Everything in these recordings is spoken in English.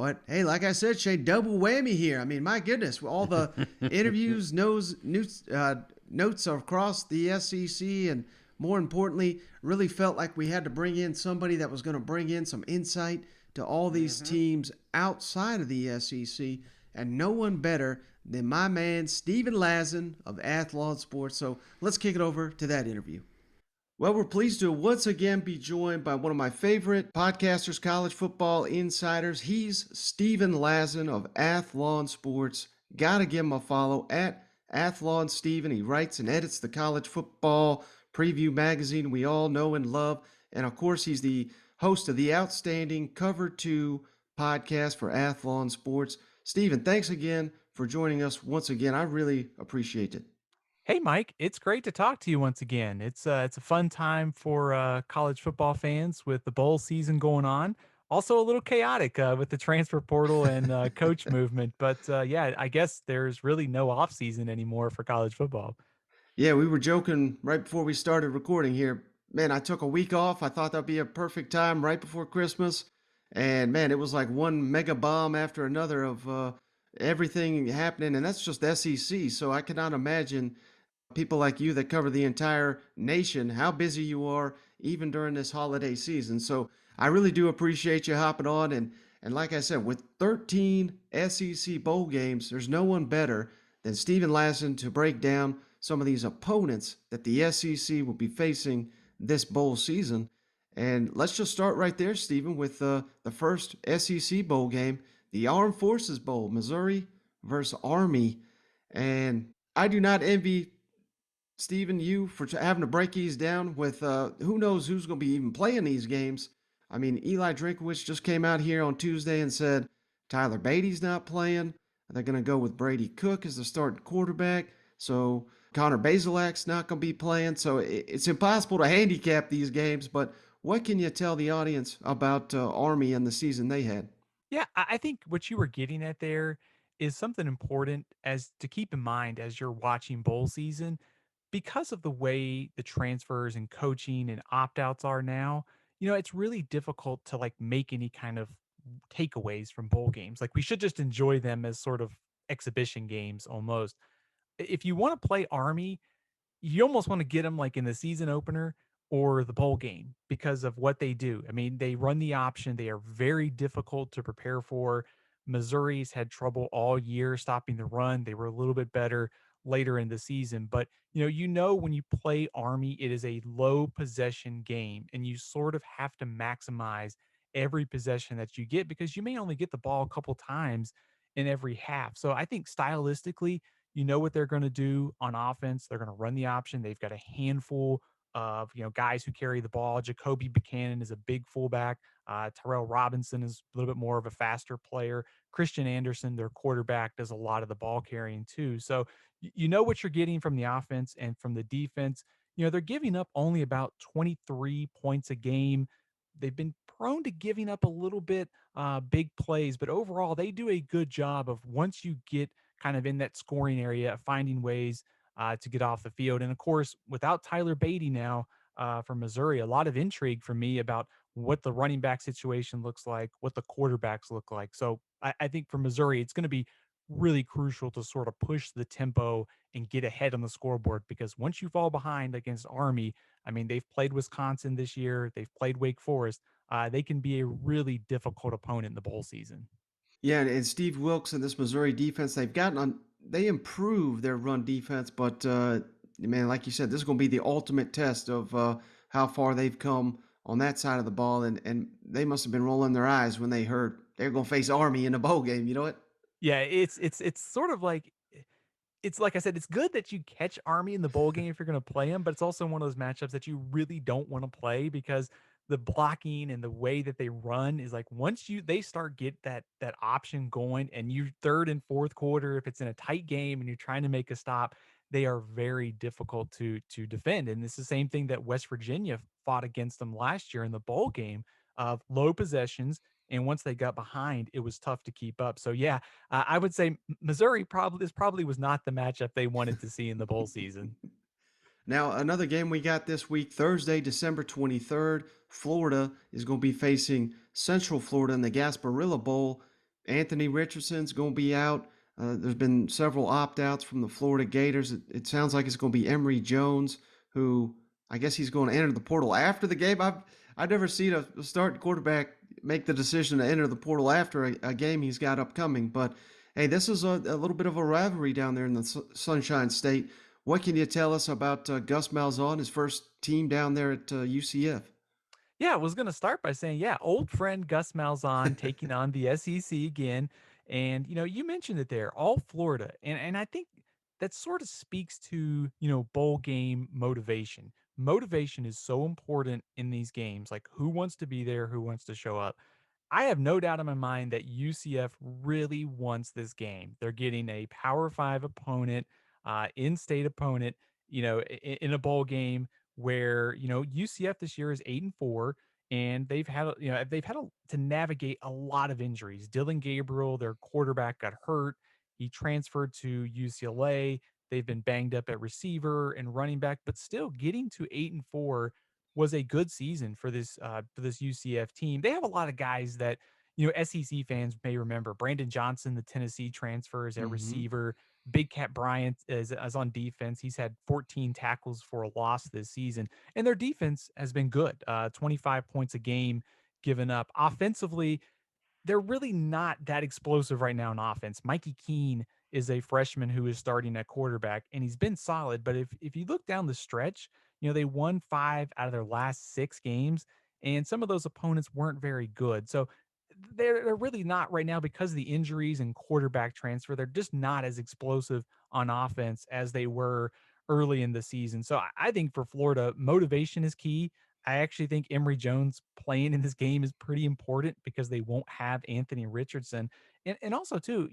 But hey, like I said, Shay, double whammy here. I mean, my goodness, with all the interviews, notes across the SEC, and more importantly, really felt like we had to bring in somebody that was going to bring in some insight to all these Hmm. teams outside of the SEC, and no one better than my man Stephen Lassan of Athlon Sports. So let's kick it over to that interview. Well, we're pleased to once again be joined by one of my favorite podcasters, college football insiders. He's Stephen Lassan of Athlon Sports. Gotta give him a follow at Athlon Stephen. He writes and edits the college football preview magazine we all know and love. And of course, he's the host of the outstanding Cover 2 podcast for Athlon Sports. Stephen, thanks again for joining us once again. I really appreciate it. Hey, Mike, it's great to talk to you once again. It's a fun time for college football fans with the bowl season going on. Also, a little chaotic with the transfer portal and coach movement, but yeah, I guess there's really no off season anymore for college football. Yeah, we were joking right before we started recording here. Man, I took a week off. I thought that'd be a perfect time right before Christmas. And man, it was like one mega bomb after another of everything happening. And that's just SEC. So I cannot imagine people like you that cover the entire nation, how busy you are even during this holiday season. So I really do appreciate you hopping on. And like I said, with 13 SEC bowl games, there's no one better than Stephen Lassan to break down some of these opponents that the SEC will be facing this bowl season. And let's just start right there, Stephen, with the first SEC bowl game, the Armed Forces Bowl, Missouri versus Army. And I do not envy Stephen, you for having to break these down with who knows who's going to be even playing these games. I mean, Eli Drinkowitz just came out here on Tuesday and said Tyler Beatty's not playing. They're going to go with Brady Cook as the starting quarterback. So Connor Bazelak's not going to be playing. So it's impossible to handicap these games. But what can you tell the audience about Army and the season they had? Yeah, I think what you were getting at there is something important as to keep in mind as you're watching bowl season because of the way the transfers and coaching and opt-outs are now. It's really difficult to like make any kind of takeaways from bowl games. Like we should just enjoy them as sort of exhibition games almost. If you want to play Army, you almost want to get them like in the season opener or the bowl game because of what they do. I mean, they run the option. They are very difficult to prepare for. Missouri's had trouble all year stopping the run. They were a little bit better later in the season, but when you play Army, it is a low possession game and you sort of have to maximize every possession that you get because you may only get the ball a couple times in every half. So I think stylistically, you know what they're going to do on offense. They're going to run the option. They've got a handful of guys who carry the ball. Jacoby Buchanan is a big fullback. Terrell Robinson is a little bit more of a faster player. Christian Anderson, their quarterback, does a lot of the ball carrying too. So you know what you're getting from the offense and from the defense. They're giving up only about 23 points a game. They've been prone to giving up a little bit big plays, but overall they do a good job of once you get kind of in that scoring area, finding ways to get off the field. And of course, without Tyler Beatty now from Missouri, a lot of intrigue for me about what the running back situation looks like, what the quarterbacks look like. So I think for Missouri, it's going to be really crucial to sort of push the tempo and get ahead on the scoreboard because once you fall behind against Army, I mean, they've played Wisconsin this year, they've played Wake Forest. They can be a really difficult opponent in the bowl season. Yeah, and Steve Wilkes and this Missouri defense, they improved their run defense, but man, like you said, this is going to be the ultimate test of how far they've come on that side of the ball, and they must have been rolling their eyes when they heard they're going to face Army in a bowl game. You know what? Yeah, it's sort of like it's like I said, it's good that you catch Army in the bowl game if you're going to play them, but it's also one of those matchups that you really don't want to play because the blocking and the way that they run is like once they start get that option going and you third and fourth quarter if it's in a tight game and you're trying to make a stop, they are very difficult to defend. And it's the same thing that West Virginia fought against them last year in the bowl game of low possessions. And once they got behind, it was tough to keep up. So yeah, I would say Missouri probably was not the matchup they wanted to see in the bowl season. Now, another game we got this week, Thursday, December 23rd, Florida is going to be facing Central Florida in the Gasparilla Bowl. Anthony Richardson's going to be out. There's been several opt outs from the Florida Gators. It sounds like it's going to be Emory Jones, who I guess he's going to enter the portal after the game. I've never seen a starting quarterback make the decision to enter the portal after a game he's got upcoming. But hey, this is a little bit of a rivalry down there in the Sunshine State. What can you tell us about Gus Malzahn, his first team down there at UCF? Yeah, I was gonna start by saying, yeah, old friend Gus Malzahn taking on the SEC again, and you mentioned it there, all Florida, and I think that sort of speaks to bowl game motivation. Motivation is so important in these games. Like, who wants to be there? Who wants to show up? I have no doubt in my mind that UCF really wants this game. They're getting a Power Five opponent, in-state opponent, in a bowl game where UCF this year is 8-4, and they've had to navigate a lot of injuries. Dylan Gabriel, their quarterback, got hurt. He transferred to UCLA. They've been banged up at receiver and running back, but still getting to 8-4 was a good season for this UCF team. They have a lot of guys that SEC fans may remember. Brandon Johnson, the Tennessee transfer, is at Hmm. receiver. Big Cat Bryant is on defense. He's had 14 tackles for a loss this season, and their defense has been good. 25 points a game given up. Offensively, they're really not that explosive right now in offense. Mikey Keene is a freshman who is starting at quarterback, and he's been solid. But if you look down the stretch, they won 5 out of their last 6 games, and some of those opponents weren't very good. So they're really not right now because of the injuries and quarterback transfer. They're just not as explosive on offense as they were early in the season. So I think for Florida, motivation is key. I actually think Emory Jones playing in this game is pretty important because they won't have Anthony Richardson. And also too,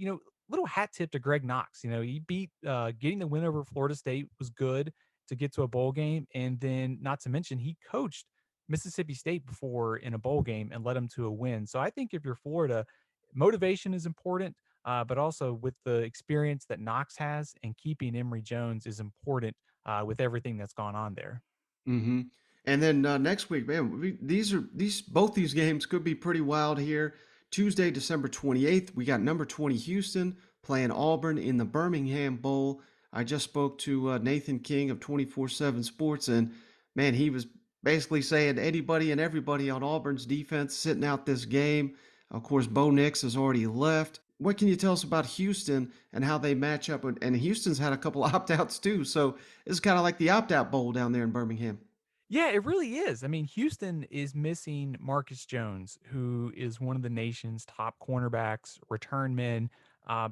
little hat tip to Greg Knox. He beat getting the win over Florida State was good to get to a bowl game. And then not to mention he coached Mississippi State before in a bowl game and led them to a win. So I think if you're Florida, motivation is important, but also with the experience that Knox has and keeping Emory Jones is important with everything that's gone on there. Hmm. And then next week, man, these both these games could be pretty wild here. Tuesday, December 28th, we got number 20 Houston playing Auburn in the Birmingham Bowl. I just spoke to Nathan King of 24/7 Sports, and man, he was basically saying anybody and everybody on Auburn's defense sitting out this game. Of course, Bo Nix has already left. What can you tell us about Houston and how they match up? And Houston's had a couple opt outs too, so it's kind of like the opt out bowl down there in Birmingham. Yeah, it really is. I mean, Houston is missing Marcus Jones, who is one of the nation's top cornerbacks, return men.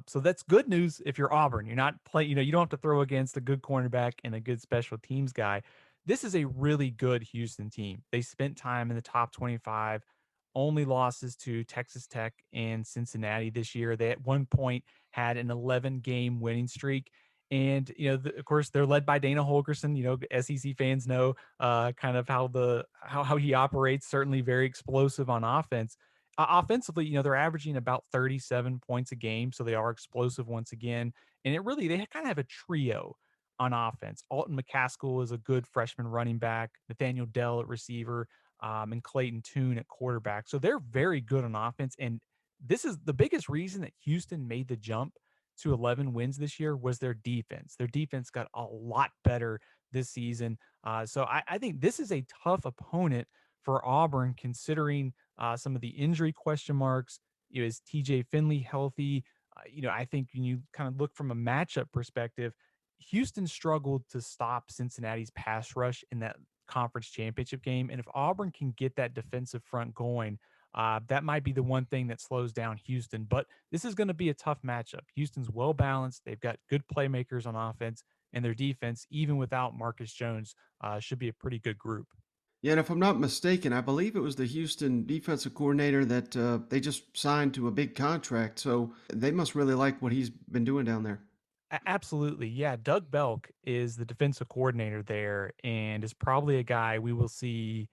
So that's good news if you're Auburn. You're not play, you don't have to throw against a good cornerback and a good special teams guy. This is a really good Houston team. They spent time in the top 25, only losses to Texas Tech and Cincinnati this year. They at one point had an 11-game winning streak. And of course, they're led by Dana Holgerson. SEC fans know kind of how he operates. Certainly, very explosive on offense. Offensively, they're averaging about 37 points a game, so they are explosive once again. And they kind of have a trio on offense. Alton McCaskill is a good freshman running back. Nathaniel Dell at receiver, and Clayton Tune at quarterback. So they're very good on offense. And this is the biggest reason that Houston made the jump to 11 wins this year was their defense. Their defense got a lot better this season. So I think this is a tough opponent for Auburn, considering some of the injury question marks. Is TJ Finley healthy? I think when you kind of look from a matchup perspective, Houston struggled to stop Cincinnati's pass rush in that conference championship game. And if Auburn can get that defensive front going, that might be the one thing that slows down Houston. But this is going to be a tough matchup. Houston's well balanced. They've got good playmakers on offense, and their defense, even without Marcus Jones, should be a pretty good group. Yeah, and if I'm not mistaken, I believe it was the Houston defensive coordinator that they just signed to a big contract. So they must really like what he's been doing down there. Absolutely. Yeah. Doug Belk is the defensive coordinator there and is probably a guy we will see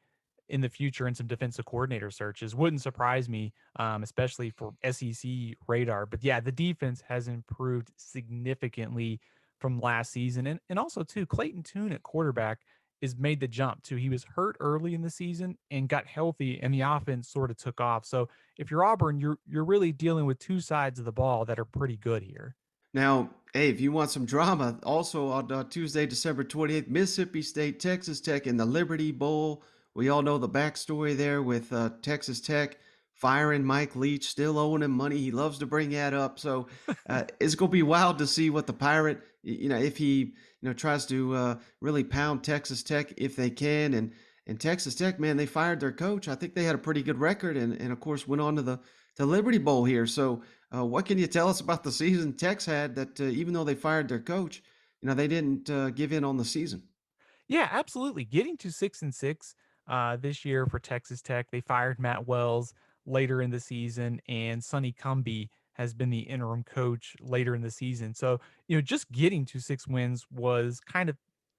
in the future in some defensive coordinator searches. Wouldn't surprise me, especially for SEC radar. But yeah, the defense has improved significantly from last season. And also, too, Clayton Tune at quarterback is made the jump too. He was hurt early in the season and got healthy, and the offense sort of took off. So if you're Auburn, you're really dealing with two sides of the ball that are pretty good here. Now, hey, if you want some drama, also on Tuesday, December 28th, Mississippi State, Texas Tech in the Liberty Bowl. We all know the backstory there with Texas Tech firing Mike Leach, still owing him money. He loves to bring that up. So it's going to be wild to see what the Pirate, if he, tries to really pound Texas Tech if they can. And Texas Tech, man, they fired their coach. I think they had a pretty good record, and of course went on to the Liberty Bowl here. So what can you tell us about the season Tech's had that even though they fired their coach, they didn't give in on the season? Yeah, absolutely. Getting to 6-6 this year for Texas Tech. They fired Matt Wells later in the season, and Sonny Cumby has been the interim coach later in the season. So, just getting to 6 wins was kind of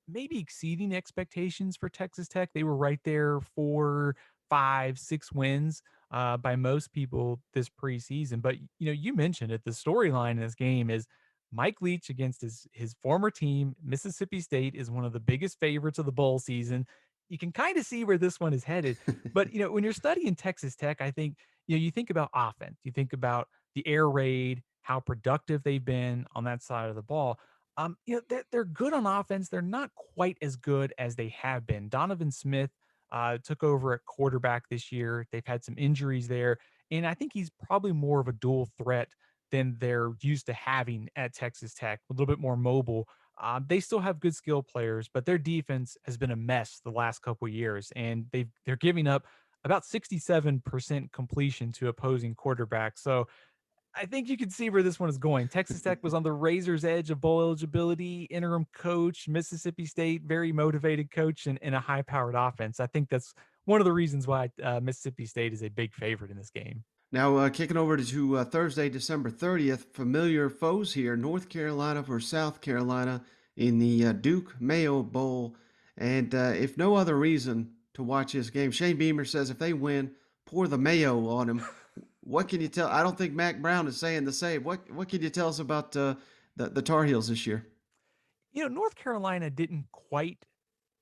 maybe exceeding expectations for Texas Tech. They were right there 4, 5, 6 wins by most people this preseason. But you mentioned it. The storyline in this game is Mike Leach against his former team, Mississippi State, is one of the biggest favorites of the bowl season. You can kind of see where this one is headed. But when you're studying Texas Tech, I think you think about offense, you think about the air raid, how productive they've been on that side of the ball. They're good on offense. They're not quite as good as they have been. Donovan Smith took over at quarterback this year. They've had some injuries there, and I think he's probably more of a dual threat than they're used to having at Texas Tech, a little bit more mobile. They still have good skill players, but their defense has been a mess the last couple years, and they're giving up about 67% completion to opposing quarterbacks. So I think you can see where this one is going. Texas Tech was on the razor's edge of bowl eligibility, interim coach, Mississippi State, very motivated coach, and a high powered offense. I think that's one of the reasons why Mississippi State is a big favorite in this game. Now, kicking over to Thursday, December 30th, familiar foes here, North Carolina versus South Carolina in the Duke Mayo Bowl. And if no other reason to watch this game, Shane Beamer says if they win, pour the mayo on them. What can you tell? I don't think Mac Brown is saying the same. What can you tell us about the Tar Heels this year? North Carolina didn't quite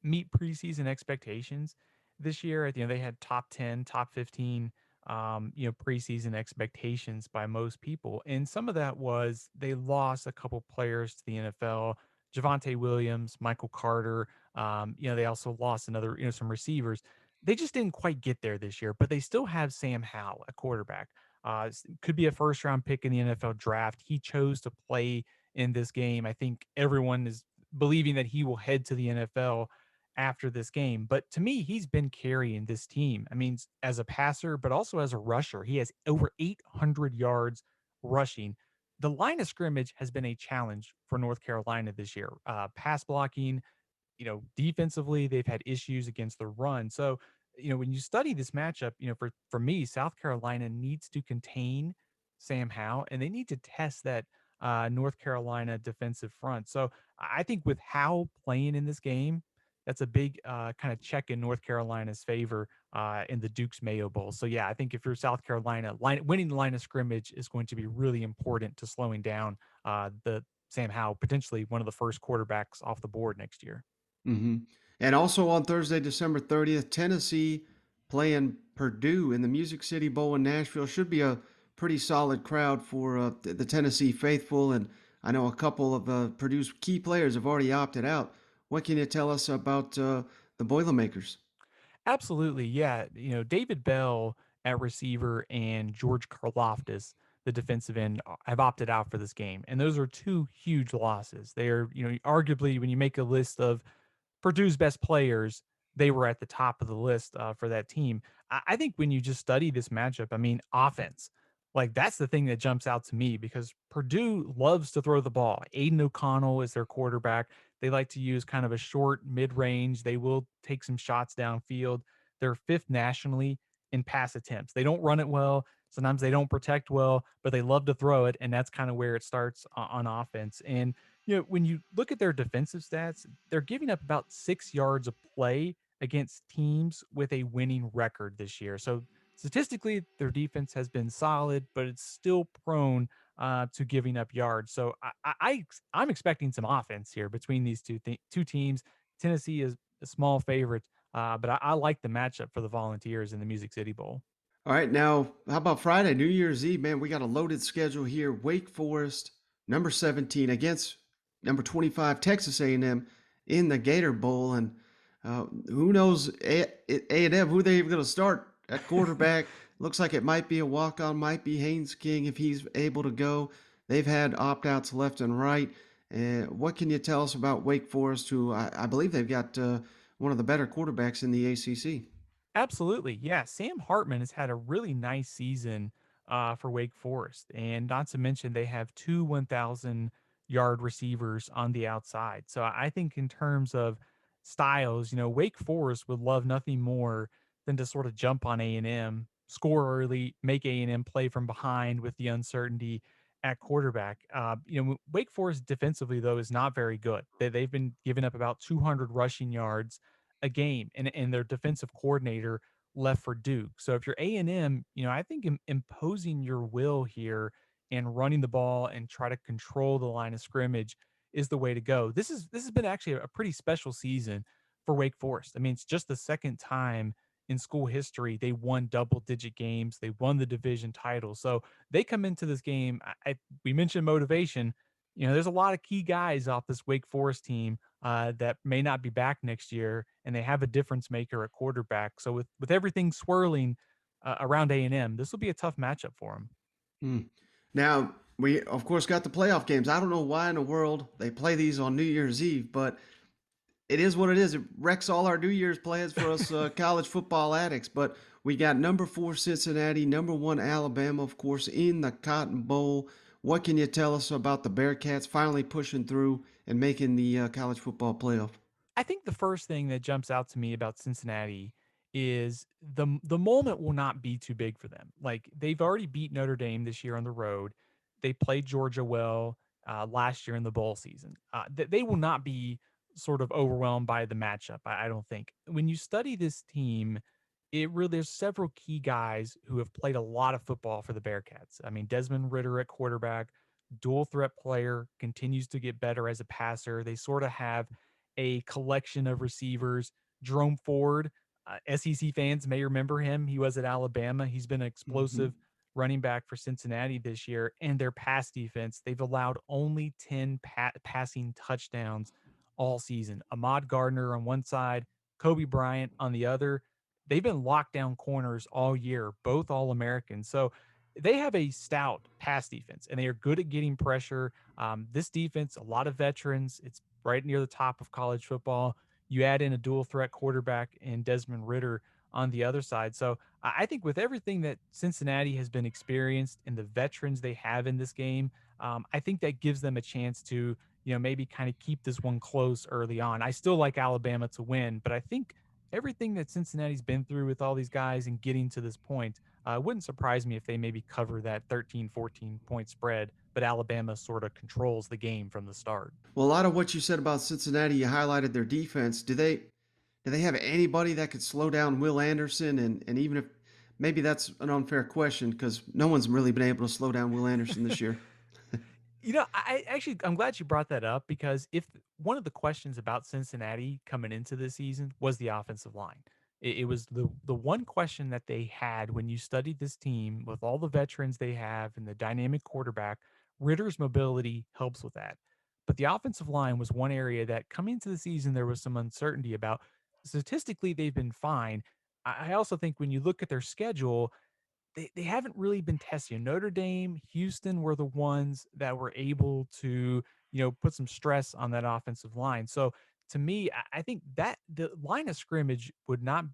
meet preseason expectations this year. They had top 10, top 15, preseason expectations by most people. And some of that was they lost a couple players to the NFL, Javante Williams, Michael Carter. They also lost another, some receivers. They just didn't quite get there this year, but they still have Sam Howell, a quarterback. Could be a first round pick in the NFL draft. He chose to play in this game. I think everyone is believing that he will head to the NFL after this game. But to me, he's been carrying this team. I mean, as a passer, but also as a rusher, he has over 800 yards rushing. The line of scrimmage has been a challenge for North Carolina this year. Pass blocking, defensively, they've had issues against the run. So, when you study this matchup, for me, South Carolina needs to contain Sam Howell and they need to test that North Carolina defensive front. So I think with Howell playing in this game, that's a big kind of check in North Carolina's favor in the Duke's Mayo Bowl. So yeah, I think if you're South Carolina, winning the line of scrimmage is going to be really important to slowing down the Sam Howell, potentially one of the first quarterbacks off the board next year. hmm And also on Thursday, December 30th, Tennessee playing Purdue in the Music City Bowl in Nashville. Should be a pretty solid crowd for the Tennessee faithful. And I know a couple of Purdue's key players have already opted out. What can you tell us about the Boilermakers? Absolutely, yeah. David Bell at receiver and George Karlaftis, the defensive end, have opted out for this game, and those are two huge losses. They are, arguably when you make a list of Purdue's best players, they were at the top of the list for that team. I think when you just study this matchup, I mean, offense, like that's the thing that jumps out to me because Purdue loves to throw the ball. Aiden O'Connell is their quarterback. They like to use kind of a short mid range. They will take some shots downfield. They're fifth nationally in pass attempts. They don't run it well. Sometimes they don't protect well, but they love to throw it. And that's kind of where it starts on offense. And when you look at their defensive stats, they're giving up about 6 yards of play against teams with a winning record this year. So statistically, their defense has been solid, but it's still prone to giving up yards. So I'm expecting some offense here between these two teams. Tennessee is a small favorite, but I like the matchup for the Volunteers in the Music City Bowl. All right, now how about Friday, New Year's Eve? Man, we got a loaded schedule here. Wake Forest, number 17 against number 25 Texas A&M in the Gator Bowl, and who knows A&M who they even going to start at quarterback? Looks like it might be a walk-on, might be Haynes King if he's able to go. They've had opt-outs left and right. What can you tell us about Wake Forest, who I believe they've got one of the better quarterbacks in the ACC? Absolutely. Yeah. Sam Hartman has had a really nice season for Wake Forest. And not to mention, they have two 1,000-yard receivers on the outside. So I think, in terms of styles, Wake Forest would love nothing more than to sort of jump on A&M, score early, make A&M play from behind with the uncertainty at quarterback. Wake Forest defensively, though, is not very good. They've been giving up about 200 rushing yards a game, and their defensive coordinator left for Duke. So if you're A&M, I think imposing your will here and running the ball and try to control the line of scrimmage is the way to go. This has been actually a pretty special season for Wake Forest. I mean, it's just the second time in school history they won double digit games. They won the division title. So they come into this game. We mentioned motivation. There's a lot of key guys off this Wake Forest team that may not be back next year, and they have a difference maker at quarterback. So with everything swirling around A&M, this will be a tough matchup for them. Hmm. Now, we of course got the playoff games. I don't know why in the world they play these on New Year's Eve, but it is what it is. It wrecks all our New Year's plans for us college football addicts. But we got number 4 Cincinnati, number 1 Alabama, of course, in the Cotton Bowl. What can you tell us about the Bearcats finally pushing through and making the college football playoff? I think the first thing that jumps out to me about Cincinnati is the moment will not be too big for them. Like, they've already beat Notre Dame this year on the road. They played Georgia well last year in the bowl season. They will not be sort of overwhelmed by the matchup. I don't think. When you study this team, there's several key guys who have played a lot of football for the Bearcats. I mean, Desmond Ritter at quarterback, dual threat player, continues to get better as a passer. They sort of have a collection of receivers. Jerome Ford, SEC fans may remember him. He was at Alabama. He's been an Mm-hmm. explosive running back for Cincinnati this year. And their pass defense, they've allowed only 10 passing touchdowns all season. Ahmad Gardner on one side, Kobe Bryant on the other. They've been lockdown corners all year, both All Americans. So they have a stout pass defense, and they are good at getting pressure. This defense, a lot of veterans. It's right near the top of college football. You add in a dual threat quarterback and Desmond Ritter on the other side. So I think with everything that Cincinnati has been experienced and the veterans they have in this game, I think that gives them a chance to, maybe kind of keep this one close early on. I still like Alabama to win, but I think everything that Cincinnati's been through with all these guys and getting to this point, it wouldn't surprise me if they maybe cover that 13, 14 point spread, but Alabama sort of controls the game from the start. Well, a lot of what you said about Cincinnati, you highlighted their defense. Do they have anybody that could slow down Will Anderson? And even if maybe that's an unfair question because no one's really been able to slow down Will Anderson this year. I'm glad you brought that up, because if one of the questions about Cincinnati coming into this season was the offensive line. It was the one question that they had when you studied this team with all the veterans they have and the dynamic quarterback. Ritter's mobility helps with that. But the offensive line was one area that, coming into the season, there was some uncertainty about. Statistically, they've been fine. I also think when you look at their schedule, they haven't really been tested. Notre Dame, Houston were the ones that were able to, put some stress on that offensive line. So to me, I think that the line of scrimmage would not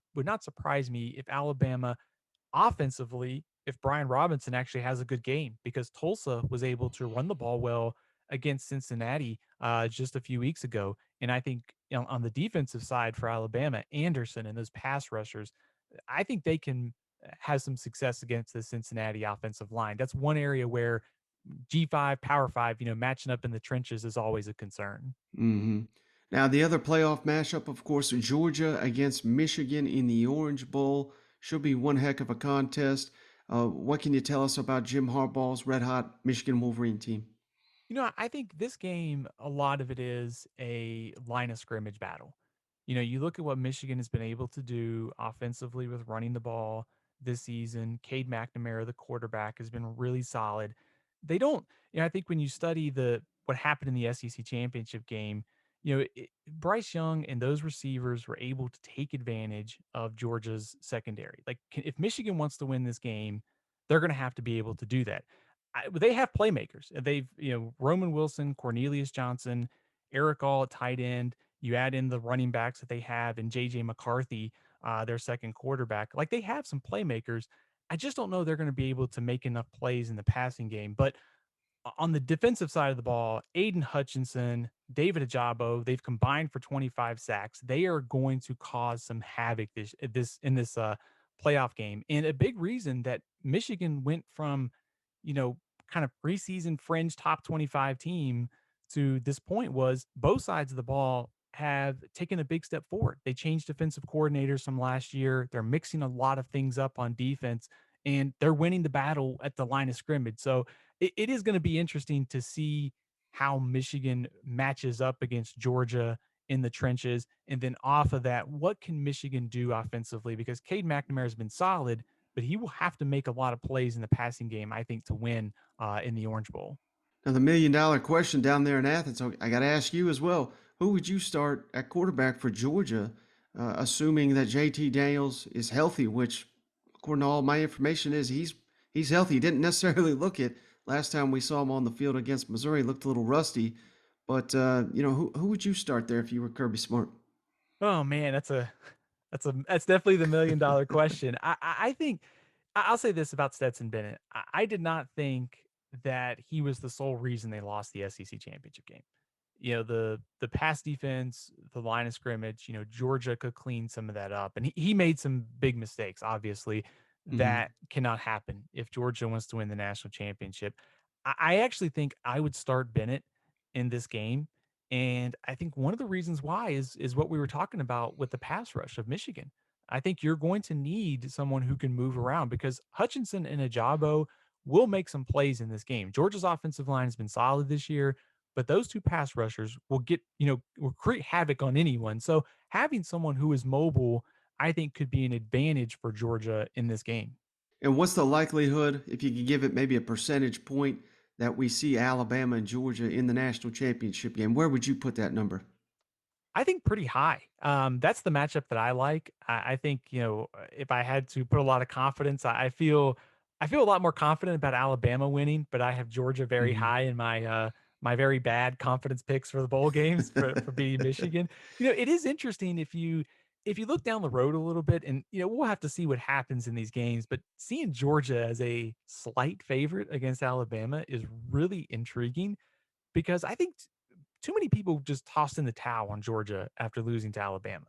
surprise me if Alabama offensively, if Brian Robinson actually has a good game, because Tulsa was able to run the ball well against Cincinnati just a few weeks ago. And I think, on the defensive side for Alabama, Anderson and those pass rushers, I think they can have some success against the Cincinnati offensive line. That's one area where G5, Power 5, matching up in the trenches is always a concern. Hmm. Now, the other playoff mashup, of course, Georgia against Michigan in the Orange Bowl. Should be one heck of a contest. What can you tell us about Jim Harbaugh's red hot Michigan Wolverine team? I think this game, a lot of it is a line of scrimmage battle. You look at what Michigan has been able to do offensively with running the ball this season. Cade McNamara, the quarterback, has been really solid. They don't, I think when you study the what happened in the SEC championship game, Bryce Young and those receivers were able to take advantage of Georgia's secondary. Like, if Michigan wants to win this game, they're going to have to be able to do that. They have playmakers. They've, Roman Wilson, Cornelius Johnson, Eric All at tight end. You add in the running backs that they have and JJ McCarthy, their second quarterback. Like, they have some playmakers. I just don't know they're going to be able to make enough plays in the passing game. But on the defensive side of the ball, Aiden Hutchinson, David Ajabo, they've combined for 25 sacks. They are going to cause some havoc this playoff game. And a big reason that Michigan went from, you know, kind of preseason fringe top 25 team to this point was both sides of the ball have taken a big step forward. They changed defensive coordinators from last year. They're mixing a lot of things up on defense and they're winning the battle at the line of scrimmage. So it is going to be interesting to see how Michigan matches up against Georgia in the trenches. And then off of that, what can Michigan do offensively? Because Cade McNamara has been solid, but he will have to make a lot of plays in the passing game, I think, to win in the Orange Bowl. Now, the $1 million question down there in Athens, so I got to ask you as well. Who would you start at quarterback for Georgia, assuming that JT Daniels is healthy, which, according to all my information, is he's healthy. He didn't necessarily look it last time we saw him on the field against Missouri. He looked a little rusty. But, who would you start there if you were Kirby Smart? Oh man, that's definitely the $1 million question. I think I'll say this about Stetson Bennett. I did not think that he was the sole reason they lost the SEC championship game. The pass defense, the line of scrimmage, Georgia could clean some of that up. And he made some big mistakes, obviously. Mm-hmm. That cannot happen if Georgia wants to win the national championship. I actually think I would start Bennett in this game. And I think one of the reasons why is what we were talking about with the pass rush of Michigan. I think you're going to need someone who can move around because Hutchinson and Ajabo will make some plays in this game. Georgia's offensive line has been solid this year, but those two pass rushers will create havoc on anyone. So having someone who is mobile, I think, could be an advantage for Georgia in this game. And what's the likelihood, if you could give it maybe a percentage point, that we see Alabama and Georgia in the national championship game? Where would you put that number? I think pretty high. That's the matchup that I like. I think if I had to put a lot of confidence, I feel a lot more confident about Alabama winning, but I have Georgia very Mm-hmm. high in my very bad confidence picks for the bowl games for beating Michigan. It is interesting if you look down the road a little bit, and we'll have to see what happens in these games. But seeing Georgia as a slight favorite against Alabama is really intriguing because I think too many people just tossed in the towel on Georgia after losing to Alabama.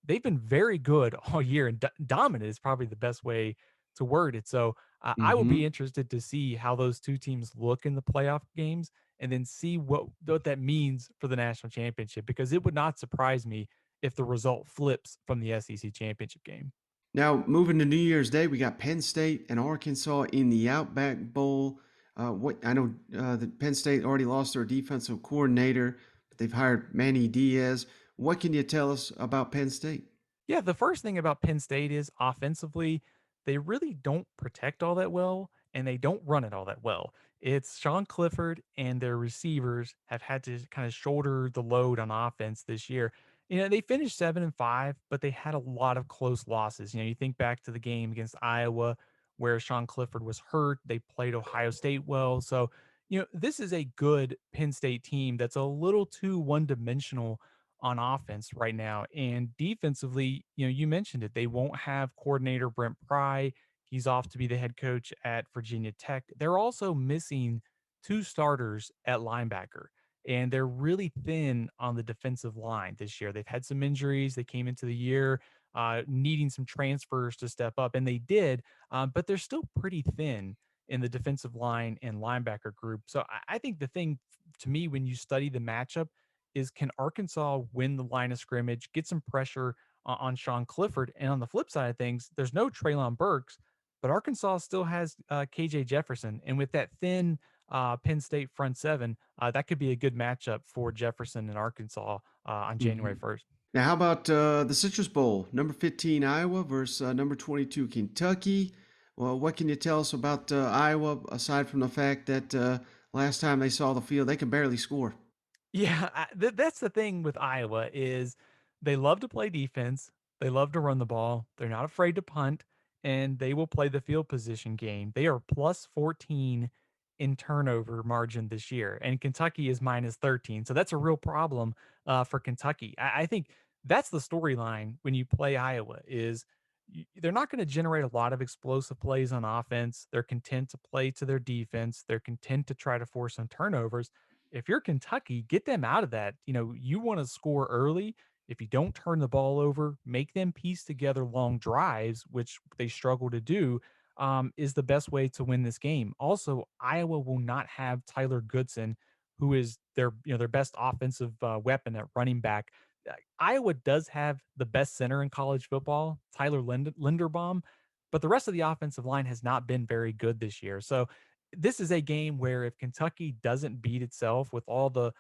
They've been very good all year, and dominant is probably the best way to word it. So I will Mm-hmm. be interested to see how those two teams look in the playoff games, and then see what that means for the national championship. Because it would not surprise me if the result flips from the SEC championship game. Now, moving to New Year's Day, we got Penn State and Arkansas in the Outback Bowl. What I know that Penn State already lost their defensive coordinator, but they've hired Manny Diaz. What can you tell us about Penn State? Yeah, the first thing about Penn State is offensively, they really don't protect all that well and they don't run it all that well. It's Sean Clifford and their receivers have had to kind of shoulder the load on offense this year. They finished 7-5, but they had a lot of close losses. You think back to the game against Iowa where Sean Clifford was hurt. They played Ohio State well. So, this is a good Penn State team that's a little too one dimensional on offense right now. And defensively, you mentioned it. They won't have coordinator Brent Pry. He's off to be the head coach at Virginia Tech. They're also missing two starters at linebacker, and they're really thin on the defensive line this year. They've had some injuries. They came into the year needing some transfers to step up, and they did, but they're still pretty thin in the defensive line and linebacker group. So I think the thing to me when you study the matchup is can Arkansas win the line of scrimmage, get some pressure on Sean Clifford? And on the flip side of things, there's no Traylon Burks, but Arkansas still has KJ Jefferson. And with that thin Penn State front seven, that could be a good matchup for Jefferson and Arkansas on January Mm-hmm. 1st. Now, how about the Citrus Bowl? Number 15 Iowa versus number 22 Kentucky. Well, what can you tell us about Iowa aside from the fact that last time they saw the field, they can barely score? Yeah, that's the thing with Iowa is they love to play defense. They love to run the ball. They're not afraid to punt, and they will play the field position game. They are plus 14 in turnover margin this year, and Kentucky is minus 13. So that's a real problem for Kentucky. I think that's the storyline when you play Iowa is they're not going to generate a lot of explosive plays on offense. They're content to play to their defense. They're content to try to force some turnovers. If you're Kentucky, get them out of that. You want to score early. If you don't turn the ball over, make them piece together long drives, which they struggle to do, is the best way to win this game. Also, Iowa will not have Tyler Goodson, who is their best offensive weapon at running back. Iowa does have the best center in college football, Tyler Linderbaum, but the rest of the offensive line has not been very good this year. So this is a game where if Kentucky doesn't beat itself with all the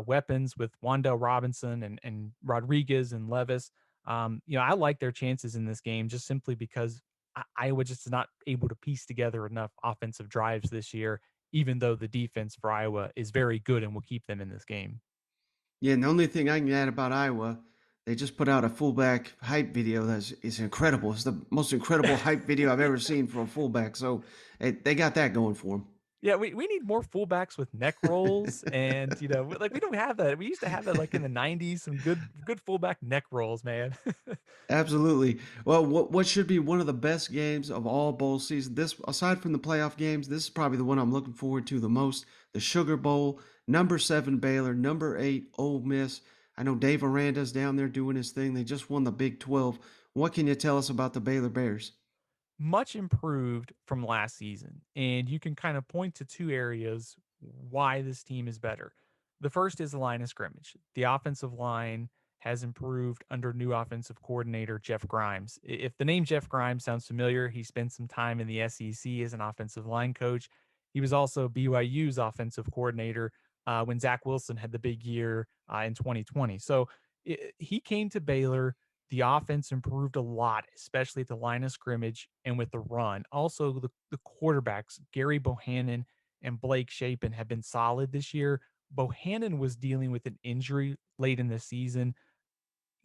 weapons with Wandell Robinson and Rodriguez and Levis, I like their chances in this game just simply because Iowa just is not able to piece together enough offensive drives this year, even though the defense for Iowa is very good and will keep them in this game. Yeah, and the only thing I can add about Iowa, they just put out a fullback hype video that is incredible. It's the most incredible hype video I've ever seen for a fullback. So they got that going for Yeah, we need more fullbacks with neck rolls, them. and like we don't have that. We used to have that like in the '90s, some good fullback neck rolls, man. Absolutely. Well, what should be one of the best games of all bowl season? This, aside from the playoff games, this is probably the one I'm looking forward to the most. The Sugar Bowl, number 7 Baylor, number 8 Ole Miss. I know Dave Aranda's down there doing his thing. They just won the Big 12. What can you tell us about the Baylor Bears? Much improved from last season. And you can kind of point to two areas why this team is better. The first is the line of scrimmage. The offensive line has improved under new offensive coordinator Jeff Grimes. If the name Jeff Grimes sounds familiar, he spent some time in the SEC as an offensive line coach. He was also BYU's offensive coordinator when Zach Wilson had the big year in 2020. So he came to Baylor. The offense improved a lot, especially at the line of scrimmage and with the run. Also, the quarterbacks, Gary Bohannon and Blake Shapen, have been solid this year. Bohannon was dealing with an injury late in the season.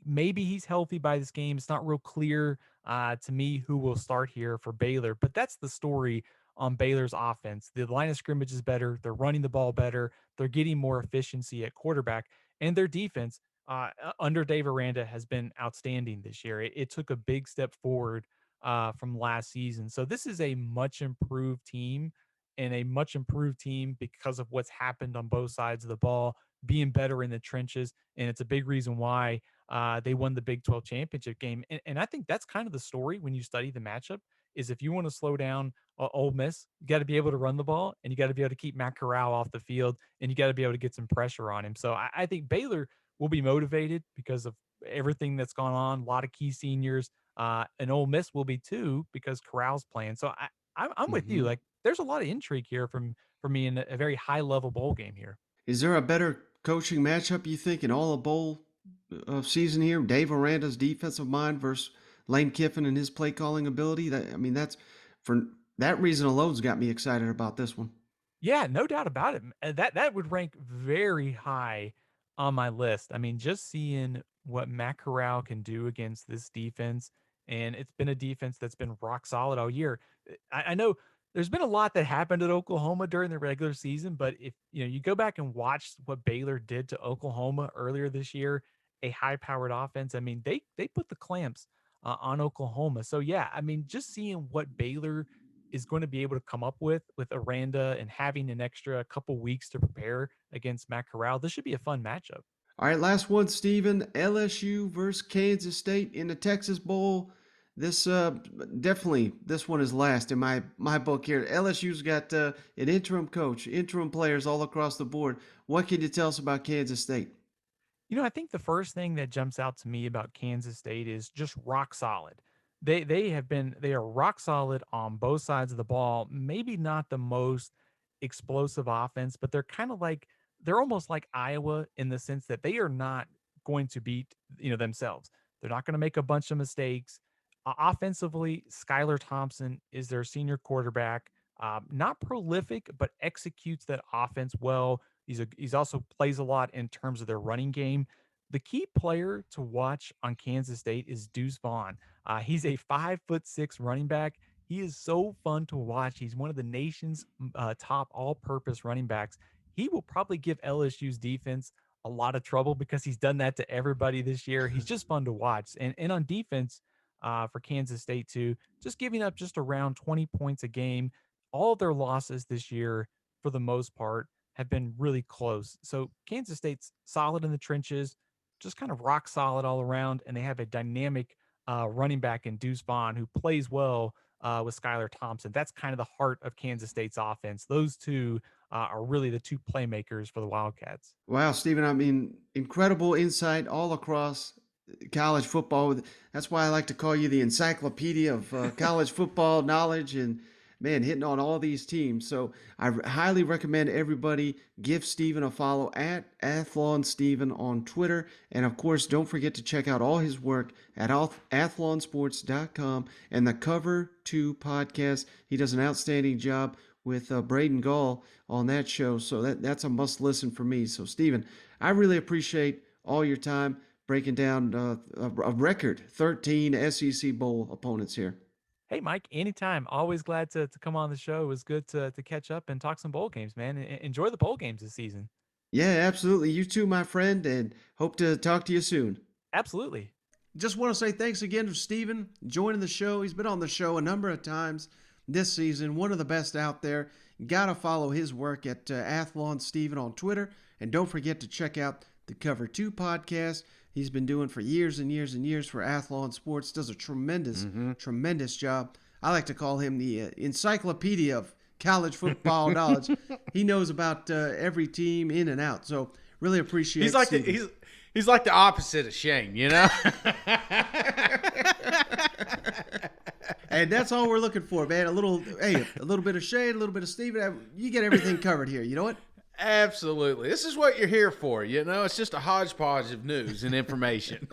Maybe he's healthy by this game. It's not real clear to me who will start here for Baylor, but that's the story on Baylor's offense. The line of scrimmage is better. They're running the ball better. They're getting more efficiency at quarterback, and their defense under Dave Aranda has been outstanding this year. It took a big step forward from last season. So this is a much improved team and a much improved team because of what's happened on both sides of the ball, being better in the trenches. And it's a big reason why they won the Big 12 championship game. And I think that's kind of the story when you study the matchup is if you want to slow down Ole Miss, you got to be able to run the ball and you got to be able to keep Matt Corral off the field and you got to be able to get some pressure on him. So I think Baylor will be motivated because of everything that's gone on. A lot of key seniors, and Ole Miss will be too because Corral's playing. So I'm with you. Hmm. Like, there's a lot of intrigue here from me in a very high level bowl game here. Is there a better coaching matchup you think in all of bowl season here? Dave Aranda's defensive mind versus Lane Kiffin and his play calling ability. That, I mean, that's for that reason alone's got me excited about this one. Yeah, no doubt about it. That would rank very high on my list. I mean, just seeing what Matt Corral can do against this defense, and it's been a defense that's been rock solid all year. I know there's been a lot that happened at Oklahoma during the regular season, but if you go back and watch what Baylor did to Oklahoma earlier this year, a high-powered offense. I mean, they put the clamps on Oklahoma. So yeah, I mean, just seeing what Baylor is going to be able to come up with Aranda and having an extra couple weeks to prepare against Matt Corral, this should be a fun matchup. All right, last one, Steven. LSU versus Kansas State in the Texas Bowl. This definitely this one is last in my book here. LSU's got an interim coach, interim players all across the board. What can you tell us about Kansas State? I think the first thing that jumps out to me about Kansas State is just rock solid. They are rock solid on both sides of the ball. Maybe not the most explosive offense, but they're almost like Iowa in the sense that they are not going to beat, themselves. They're not going to make a bunch of mistakes. Offensively, Skylar Thompson is their senior quarterback. Not prolific, but executes that offense well. He's also plays a lot in terms of their running game. The key player to watch on Kansas State is Deuce Vaughn. He's a 5'6" running back. He is so fun to watch. He's one of the nation's top all-purpose running backs. He will probably give LSU's defense a lot of trouble because he's done that to everybody this year. He's just fun to watch. And on defense, for Kansas State too, just giving up just around 20 points a game. All of their losses this year, for the most part, have been really close. So Kansas State's solid in the trenches, just kind of rock solid all around, and they have a dynamic running back in Deuce Vaughn who plays well with Skylar Thompson. That's kind of the heart of Kansas State's offense. Those two are really the two playmakers for the Wildcats. Wow, Stephen, I mean, incredible insight all across college football. That's why I like to call you the encyclopedia of college football knowledge and, man, hitting on all these teams. So I highly recommend everybody give Stephen a follow at Athlon Stephen on Twitter. And of course, don't forget to check out all his work at athlonsports.com and the Cover 2 podcast. He does an outstanding job with Braden Gall on that show. So that's a must listen for me. So Stephen, I really appreciate all your time breaking down a record 13 SEC Bowl opponents here. Hey, Mike, anytime. Always glad to come on the show. It was good to catch up and talk some bowl games, man. Enjoy the bowl games this season. Yeah, absolutely. You too, my friend, and hope to talk to you soon. Absolutely. Just want to say thanks again to Stephen joining the show. He's been on the show a number of times this season. One of the best out there. Got to follow his work at Athlon Stephen on Twitter. And don't forget to check out the Cover 2 podcast. He's been doing for years and years and years for Athlon Sports. Does a tremendous job. I like to call him the encyclopedia of college football knowledge. He knows about every team in and out. So really appreciate. He's like the opposite of Shane, you know. And that's all we're looking for, man. A little bit of Shane, a little bit of Steven. You get everything covered here. You know what? Absolutely. This is what you're here for, you know? It's just a hodgepodge of news and information.